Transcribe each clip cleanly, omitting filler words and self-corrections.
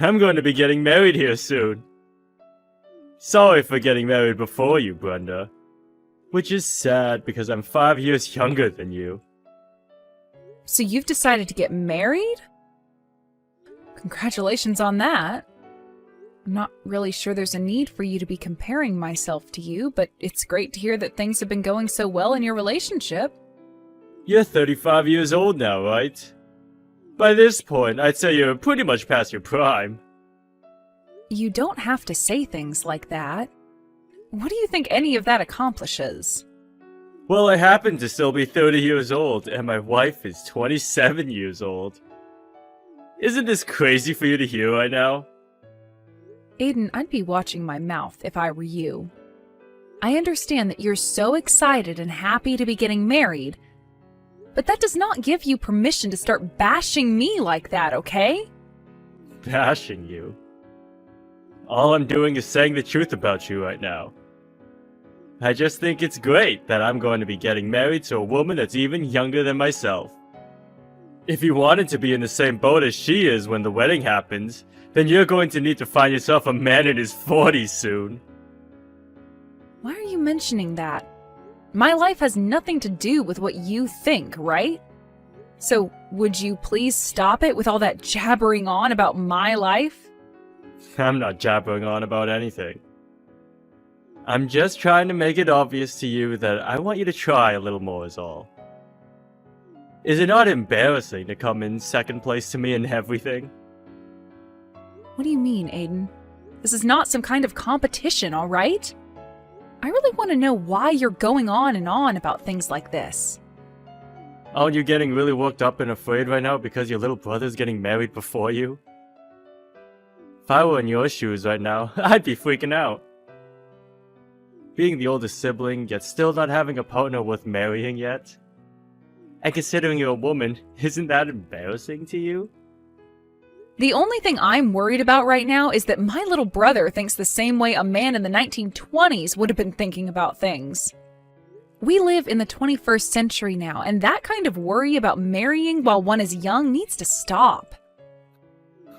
I'm going to be getting married here soon. Sorry for getting married before you, Brenda. Which is sad because I'm 5 years younger than you. So you've decided to get married? Congratulations on that. I'm not really sure there's a need for you to be comparing myself to you, but it's great to hear that things have been going so well in your relationship. You're 35 years old now, right? By this point, I'd say you're pretty much past your prime. You don't have to say things like that. What do you think any of that accomplishes? Well, I happen to still be 30 years old, and my wife is 27 years old. Isn't this crazy for you to hear right now? Aiden, I'd be watching my mouth if I were you. I understand that you're so excited and happy to be getting married, but that does not give you permission to start bashing me like that, okay? Bashing you? All I'm doing is saying the truth about you right now. I just think it's great that I'm going to be getting married to a woman that's even younger than myself. If you wanted to be in the same boat as she is when the wedding happens, then you're going to need to find yourself a man in his 40s soon. Why are you mentioning that? My life has nothing to do with what you think, right? So, would you please stop it with all that jabbering on about my life? I'm not jabbering on about anything. I'm just trying to make it obvious to you that I want you to try a little more is all. Is it not embarrassing to come in second place to me in everything? What do you mean, Aiden? This is not some kind of competition, all right? I really want to know why you're going on and on about things like this. Aren't you getting really worked up and afraid right now because your little brother's getting married before you? If I were in your shoes right now, I'd be freaking out. Being the oldest sibling, yet still not having a partner worth marrying yet? And considering you're a woman, isn't that embarrassing to you? The only thing I'm worried about right now is that my little brother thinks the same way a man in the 1920s would have been thinking about things. We live in the 21st century now, and that kind of worry about marrying while one is young needs to stop.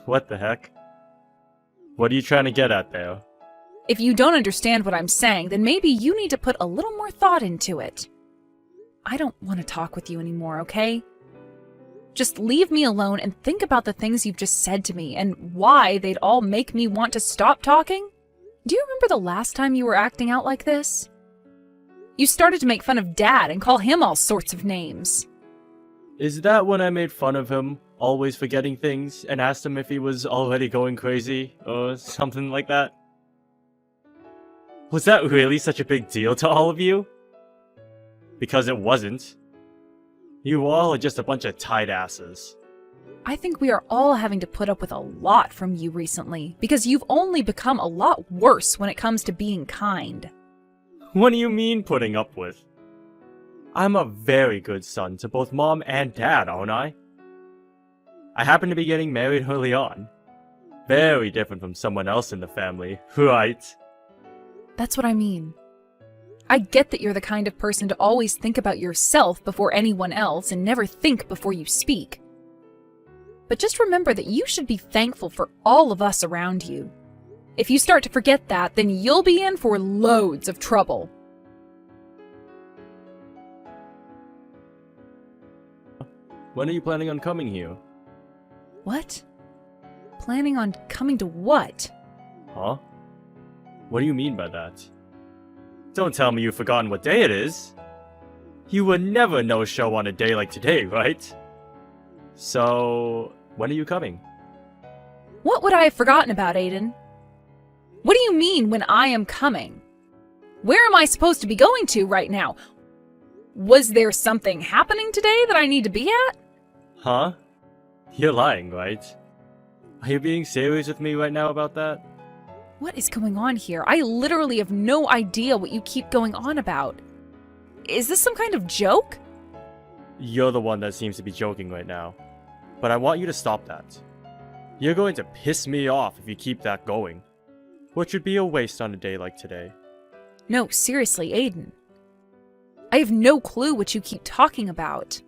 What the heck? What are you trying to get at there? If you don't understand what I'm saying, then maybe you need to put a little more thought into it. I don't want to talk with you anymore, okay? Just leave me alone and think about the things you've just said to me and why they'd all make me want to stop talking. Do you remember the last time you were acting out like this? You started to make fun of Dad and call him all sorts of names. Is that when I made fun of him, always forgetting things, and asked him if he was already going crazy, or something like that? Was that really such a big deal to all of you? Because it wasn't. You all are just a bunch of tight asses. I think we are all having to put up with a lot from you recently, because you've only become a lot worse when it comes to being kind. What do you mean putting up with? I'm a very good son to both Mom and Dad, aren't I? I happen to be getting married early on. Very different from someone else in the family, right? That's what I mean. I get that you're the kind of person to always think about yourself before anyone else and never think before you speak. But just remember that you should be thankful for all of us around you. If you start to forget that, then you'll be in for loads of trouble. When are you planning on coming here? What? Planning on coming to what? Huh? What do you mean by that? Don't tell me you've forgotten what day it is. You would never no-show on a day like today, right? So, when are you coming? What would I have forgotten about, Aiden? What do you mean when I am coming? Where am I supposed to be going to right now? Was there something happening today that I need to be at? Huh? You're lying, right? Are you being serious with me right now about that? What is going on here? I literally have no idea what you keep going on about. Is this some kind of joke? You're the one that seems to be joking right now. But I want you to stop that. You're going to piss me off if you keep that going. Which would be a waste on a day like today. No, seriously, Aiden. I have no clue what you keep talking about.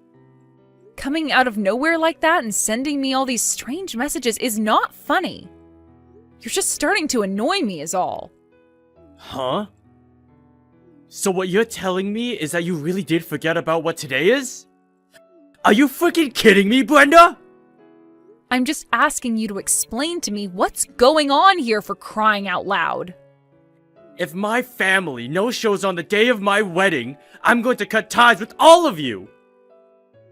Coming out of nowhere like that and sending me all these strange messages is not funny. You're just starting to annoy me is all. Huh? So what you're telling me is that you really did forget about what today is? Are you freaking kidding me, Brenda? I'm just asking you to explain to me what's going on here, for crying out loud. If my family no-shows on the day of my wedding, I'm going to cut ties with all of you!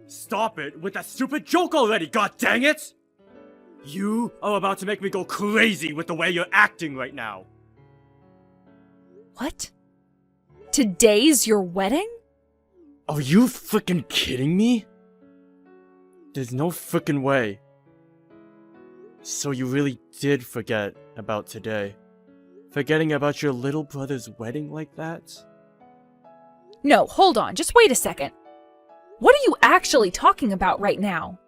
Stop it with that stupid joke already, god dang it! You are about to make me go crazy with the way you're acting right now. What? Today's your wedding? Are you freaking kidding me? There's no freaking way. So you really did forget about today? Forgetting about your little brother's wedding like that? No, hold on, just wait a second. What are you actually talking about right now?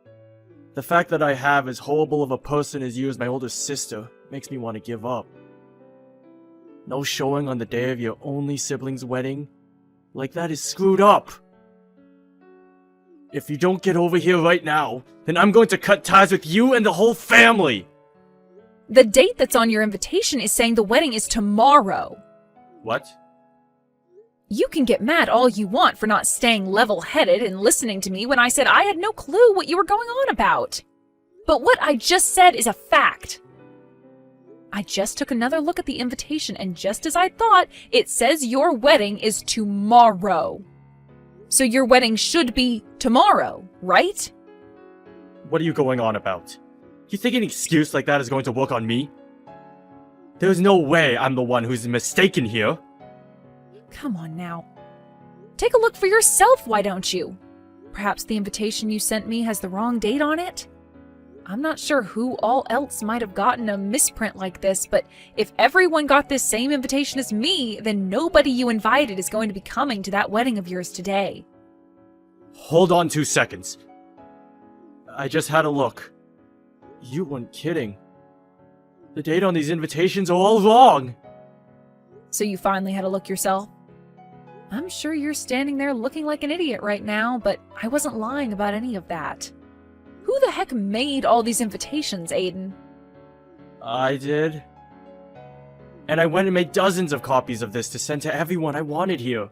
The fact that I have as horrible of a person as you as my older sister makes me want to give up. No showing on the day of your only sibling's wedding? Like that is screwed up. If you don't get over here right now, then I'm going to cut ties with you and the whole family! The date that's on your invitation is saying the wedding is tomorrow. What? You can get mad all you want for not staying level-headed and listening to me when I said I had no clue what you were going on about. But what I just said is a fact. I just took another look at the invitation, and just as I thought, it says your wedding is tomorrow. So your wedding should be tomorrow, right? What are you going on about? You think an excuse like that is going to work on me? There's no way I'm the one who's mistaken here. Come on now. Take a look for yourself, why don't you? Perhaps the invitation you sent me has the wrong date on it? I'm not sure who all else might have gotten a misprint like this, but if everyone got this same invitation as me, then nobody you invited is going to be coming to that wedding of yours today. Hold on 2 seconds. I just had a look. You weren't kidding. The date on these invitations are all wrong. So you finally had a look yourself? I'm sure you're standing there looking like an idiot right now, but I wasn't lying about any of that. Who the heck made all these invitations, Aiden? I did. And I went and made dozens of copies of this to send to everyone I wanted here.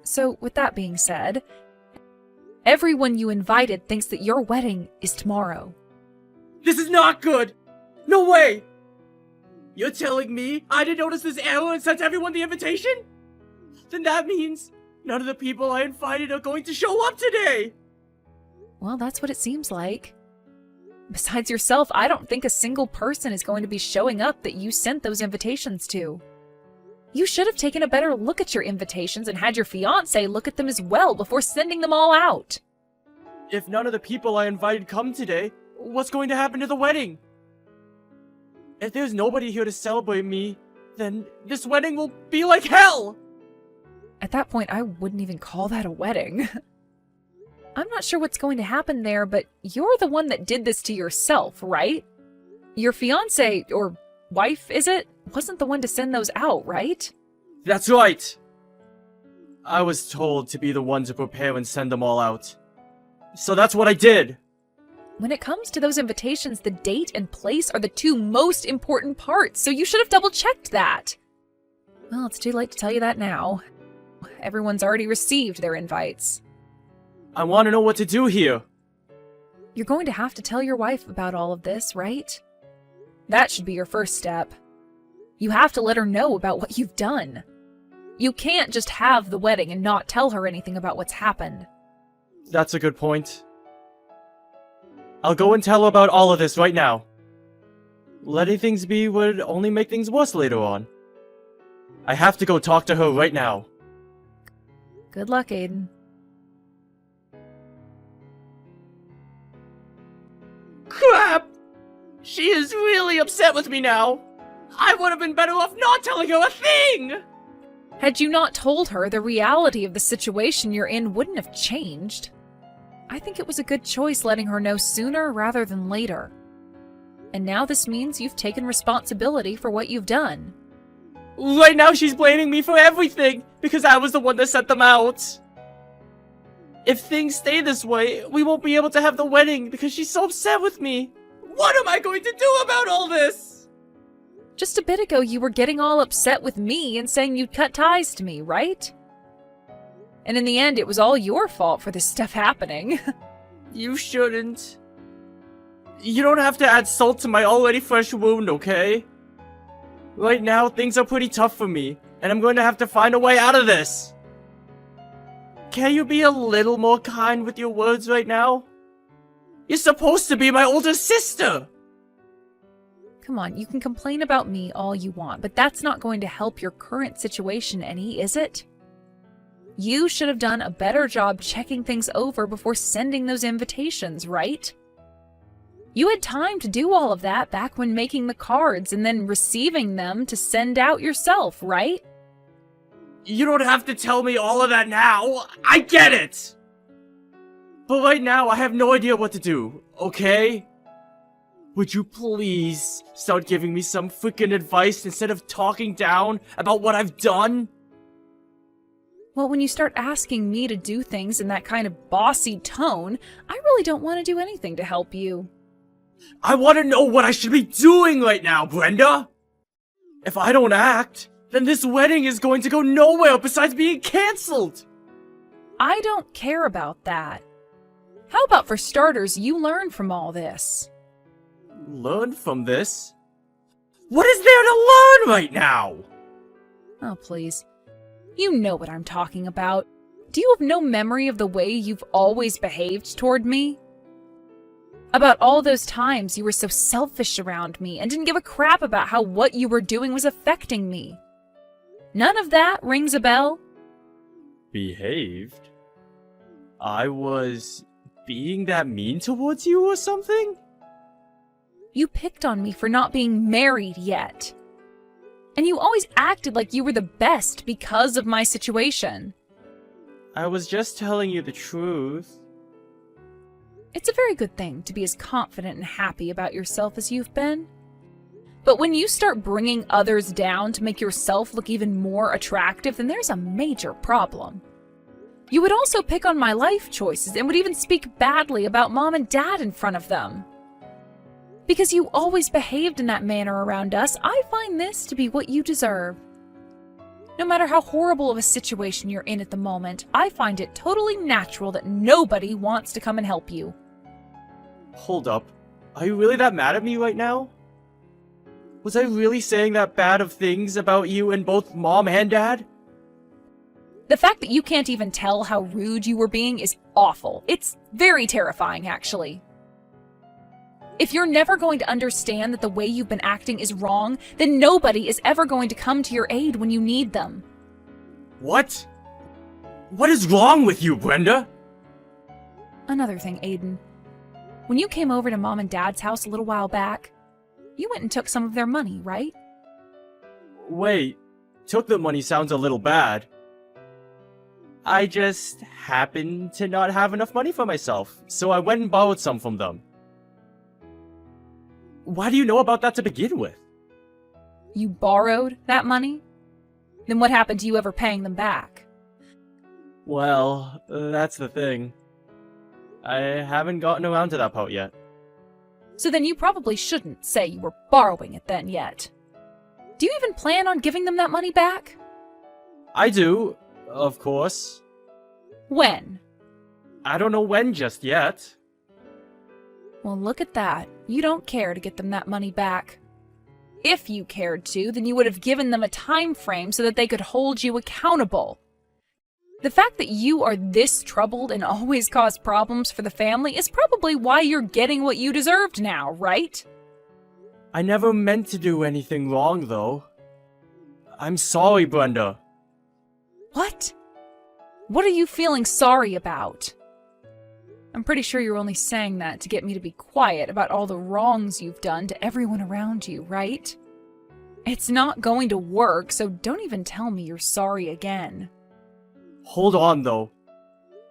So, with that being said, everyone you invited thinks that your wedding is tomorrow. This is not good! No way! You're telling me I didn't notice this error and sent everyone the invitation? Then that means none of the people I invited are going to show up today! Well, that's what it seems like. Besides yourself, I don't think a single person is going to be showing up that you sent those invitations to. You should have taken a better look at your invitations and had your fiancé look at them as well before sending them all out. If none of the people I invited come today, what's going to happen to the wedding? If there's nobody here to celebrate me, then this wedding will be like hell! At that point, I wouldn't even call that a wedding. I'm not sure what's going to happen there, but you're the one that did this to yourself, right? Your fiancé, or wife, is it? Wasn't the one to send those out, right? That's right! I was told to be the one to prepare and send them all out. So that's what I did! When it comes to those invitations, the date and place are the two most important parts, so you should have double-checked that. Well, it's too late to tell you that now. Everyone's already received their invites. I want to know what to do here. You're going to have to tell your wife about all of this, right? That should be your first step. You have to let her know about what you've done. You can't just have the wedding and not tell her anything about what's happened. That's a good point. I'll go and tell her about all of this right now. Letting things be would only make things worse later on. I have to go talk to her right now. Good luck, Aiden. Crap! She is really upset with me now. I would have been better off not telling her a thing! Had you not told her, the reality of the situation you're in wouldn't have changed. I think it was a good choice letting her know sooner rather than later. And now this means you've taken responsibility for what you've done. Right now she's blaming me for everything, because I was the one that sent them out. If things stay this way, we won't be able to have the wedding because she's so upset with me. What am I going to do about all this? Just a bit ago, you were getting all upset with me and saying you'd cut ties to me, right? And in the end, it was all your fault for this stuff happening. You shouldn't. You don't have to add salt to my already fresh wound, okay? Right now, things are pretty tough for me, and I'm going to have to find a way out of this. Can you be a little more kind with your words right now? You're supposed to be my older sister! Come on, you can complain about me all you want, but that's not going to help your current situation any, is it? You should have done a better job checking things over before sending those invitations, right? You had time to do all of that back when making the cards and then receiving them to send out yourself, right? You don't have to tell me all of that now. I get it! But right now, I have no idea what to do, okay? Would you please start giving me some freaking advice instead of talking down about what I've done? Well, when you start asking me to do things in that kind of bossy tone, I really don't want to do anything to help you. I want to know what I should be doing right now, Brenda! If I don't act, then this wedding is going to go nowhere besides being cancelled! I don't care about that. How about for starters, you learn from all this? Learn from this? What is there to learn right now? Oh, please. You know what I'm talking about. Do you have no memory of the way you've always behaved toward me? About all those times you were so selfish around me and didn't give a crap about how what you were doing was affecting me. None of that rings a bell? Behaved? I was being that mean towards you or something? You picked on me for not being married yet. And you always acted like you were the best because of my situation. I was just telling you the truth. It's a very good thing to be as confident and happy about yourself as you've been. But when you start bringing others down to make yourself look even more attractive, then there's a major problem. You would also pick on my life choices and would even speak badly about Mom and Dad in front of them. Because you always behaved in that manner around us, I find this to be what you deserve. No matter how horrible of a situation you're in at the moment, I find it totally natural that nobody wants to come and help you. Hold up. Are you really that mad at me right now? Was I really saying that bad of things about you and both Mom and Dad? The fact that you can't even tell how rude you were being is awful. It's very terrifying, actually. If you're never going to understand that the way you've been acting is wrong, then nobody is ever going to come to your aid when you need them. What? What is wrong with you, Brenda? Another thing, Aiden. When you came over to Mom and Dad's house a little while back, you went and took some of their money, right? Wait, took the money sounds a little bad. I just happened to not have enough money for myself, so I went and borrowed some from them. Why do you know about that to begin with? You borrowed that money? Then what happened to you ever paying them back? Well, that's the thing. I haven't gotten around to that part yet. So then you probably shouldn't say you were borrowing it then yet. Do you even plan on giving them that money back? I do, of course. When? I don't know when just yet. Well, look at that. You don't care to get them that money back. If you cared to, then you would have given them a time frame so that they could hold you accountable. The fact that you are this troubled and always cause problems for the family is probably why you're getting what you deserved now, right? I never meant to do anything wrong, though. I'm sorry, Brenda. What? What are you feeling sorry about? I'm pretty sure you're only saying that to get me to be quiet about all the wrongs you've done to everyone around you, right? It's not going to work, so don't even tell me you're sorry again. Hold on, though.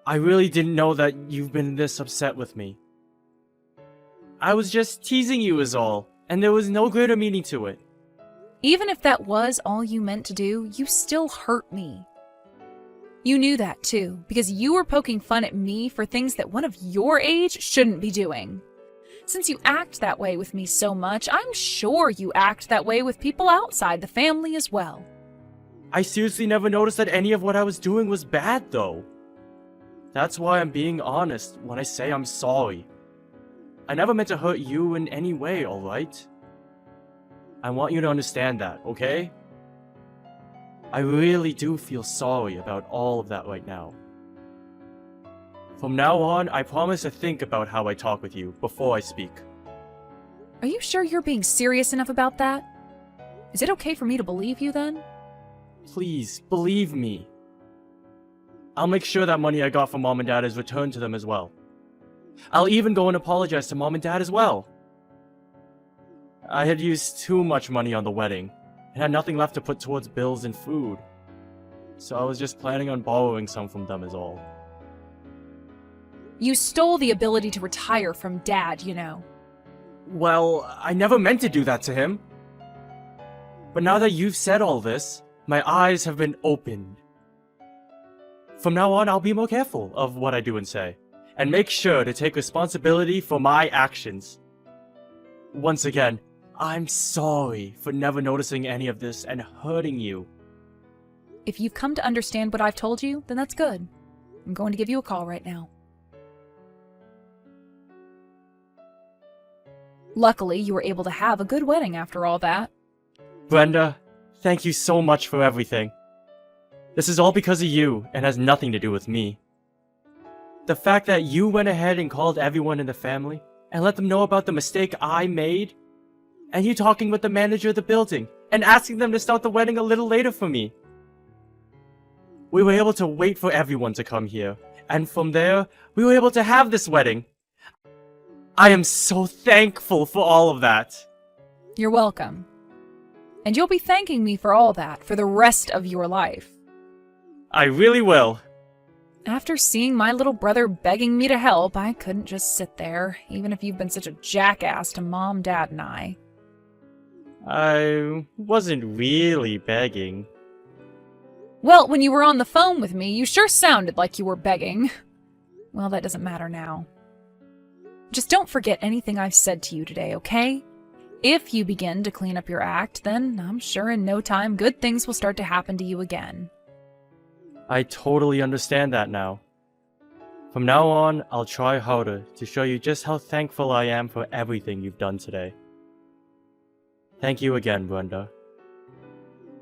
I really didn't know that you've been this upset with me. I was just teasing you is all, and there was no greater meaning to it. Even if that was all you meant to do, you still hurt me. You knew that too, because you were poking fun at me for things that one of your age shouldn't be doing. Since you act that way with me so much, I'm sure you act that way with people outside the family as well. I seriously never noticed that any of what I was doing was bad, though. That's why I'm being honest when I say I'm sorry. I never meant to hurt you in any way, alright? I want you to understand that, okay? I really do feel sorry about all of that right now. From now on, I promise to think about how I talk with you before I speak. Are you sure you're being serious enough about that? Is it okay for me to believe you then? Please, believe me. I'll make sure that money I got from Mom and Dad is returned to them as well. I'll even go and apologize to Mom and Dad as well. I had used too much money on the wedding, and had nothing left to put towards bills and food. So I was just planning on borrowing some from them is all. You stole the ability to retire from Dad, you know. Well, I never meant to do that to him. But now that you've said all this, my eyes have been opened. From now on, I'll be more careful of what I do and say, and make sure to take responsibility for my actions. Once again, I'm sorry for never noticing any of this and hurting you. If you've come to understand what I've told you, then that's good. I'm going to give you a call right now. Luckily, you were able to have a good wedding after all that. Brenda, thank you so much for everything. This is all because of you and has nothing to do with me. The fact that you went ahead and called everyone in the family and let them know about the mistake I made, and you talking with the manager of the building and asking them to start the wedding a little later for me. We were able to wait for everyone to come here, and from there, we were able to have this wedding. I am so thankful for all of that. You're welcome. And you'll be thanking me for all that for the rest of your life. I really will. After seeing my little brother begging me to help, I couldn't just sit there, even if you've been such a jackass to Mom, Dad, and I. I wasn't really begging. Well, when you were on the phone with me, you sure sounded like you were begging. Well, that doesn't matter now. Just don't forget anything I've said to you today, okay? If you begin to clean up your act, then I'm sure in no time good things will start to happen to you again. I totally understand that now. From now on, I'll try harder to show you just how thankful I am for everything you've done today. Thank you again, Brenda.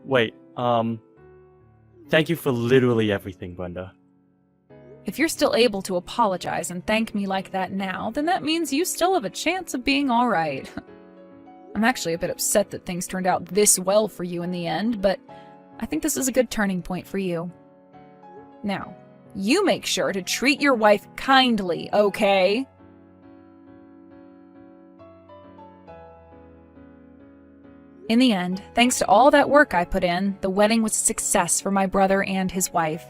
Wait, thank you for literally everything, Brenda. If you're still able to apologize and thank me like that now, then that means you still have a chance of being alright. I'm actually a bit upset that things turned out this well for you in the end, but I think this is a good turning point for you. Now, you make sure to treat your wife kindly, okay? In the end, thanks to all that work I put in, the wedding was a success for my brother and his wife,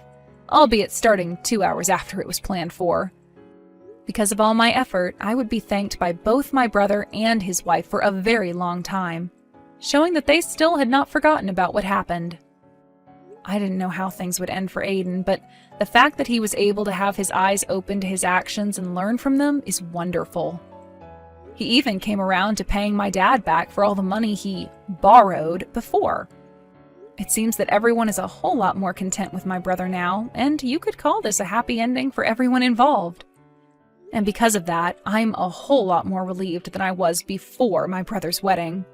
albeit starting 2 hours after it was planned for. Because of all my effort, I would be thanked by both my brother and his wife for a very long time, showing that they still had not forgotten about what happened. I didn't know how things would end for Aiden, but the fact that he was able to have his eyes open to his actions and learn from them is wonderful. He even came around to paying my dad back for all the money he borrowed before. It seems that everyone is a whole lot more content with my brother now, and you could call this a happy ending for everyone involved. And because of that, I'm a whole lot more relieved than I was before my brother's wedding.